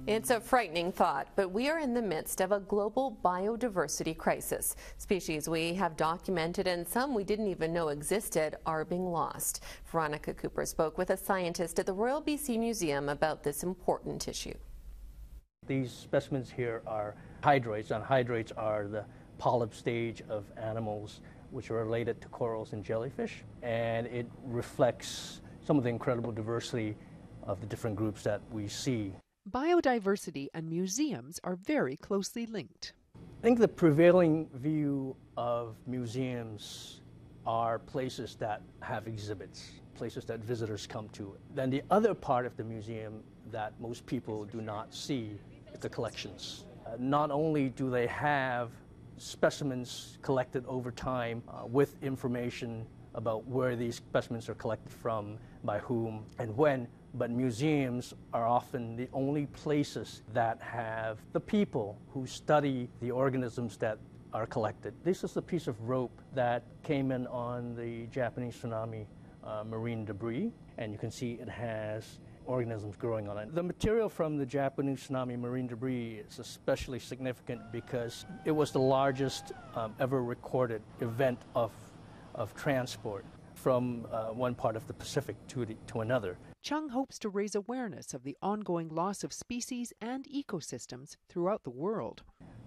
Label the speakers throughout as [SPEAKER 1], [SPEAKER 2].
[SPEAKER 1] It's a frightening thought, but we are in the midst of a global biodiversity crisis. Species we have documented and some we didn't even know existed are being lost. Veronica Cooper spoke with a scientist at the Royal BC Museum about this important issue.
[SPEAKER 2] These specimens here are hydroids, and hydroids are the polyp stage of animals which are related to corals and jellyfish, and it reflects some of the incredible diversity of the different groups that we see.
[SPEAKER 3] Biodiversity and museums are very closely linked.
[SPEAKER 2] I think the prevailing view of museums are places that have exhibits, places that visitors come to. Then the other part of the museum that most people do not see is the collections. Not only do they have specimens collected over time with information about where these specimens are collected from, by whom, and when, but museums are often the only places that have the people who study the organisms that are collected. This is a piece of rope that came in on the Japanese tsunami marine debris, and you can see it has organisms growing on it. The material from the Japanese tsunami marine debris is especially significant because it was the largest ever recorded event of transport from one part of the Pacific to another.
[SPEAKER 3] Choong hopes to raise awareness of the ongoing loss of species and ecosystems throughout the world.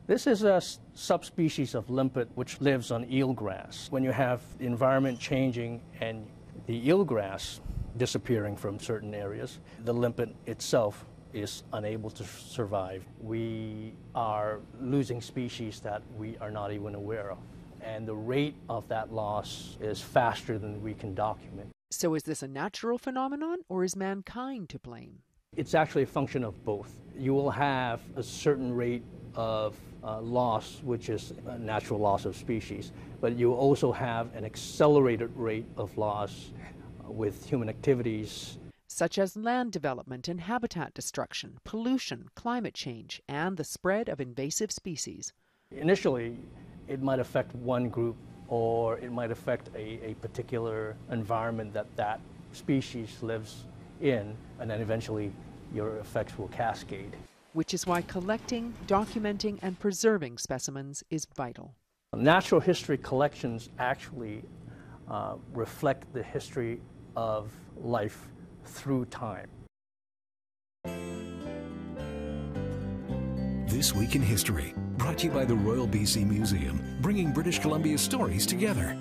[SPEAKER 2] This is a subspecies of limpet which lives on eelgrass. When you have the environment changing and the eelgrass disappearing from certain areas, the limpet itself is unable to survive. We are losing species that we are not even aware of, and the rate of that loss is faster than we can document.
[SPEAKER 3] So is this a natural phenomenon, or is mankind to blame?
[SPEAKER 2] It's actually a function of both. You will have a certain rate of loss, which is a natural loss of species, but you also have an accelerated rate of loss with human activities,
[SPEAKER 3] such as land development and habitat destruction, pollution, climate change, and the spread of invasive species.
[SPEAKER 2] Initially, it might affect one group, or it might affect a particular environment that species lives in, and then eventually your effects will cascade.
[SPEAKER 3] Which is why collecting, documenting, and preserving specimens is vital.
[SPEAKER 2] Natural history collections actually reflect the history of life through time.
[SPEAKER 4] This Week in History, brought to you by the Royal BC Museum, bringing British Columbia's stories together.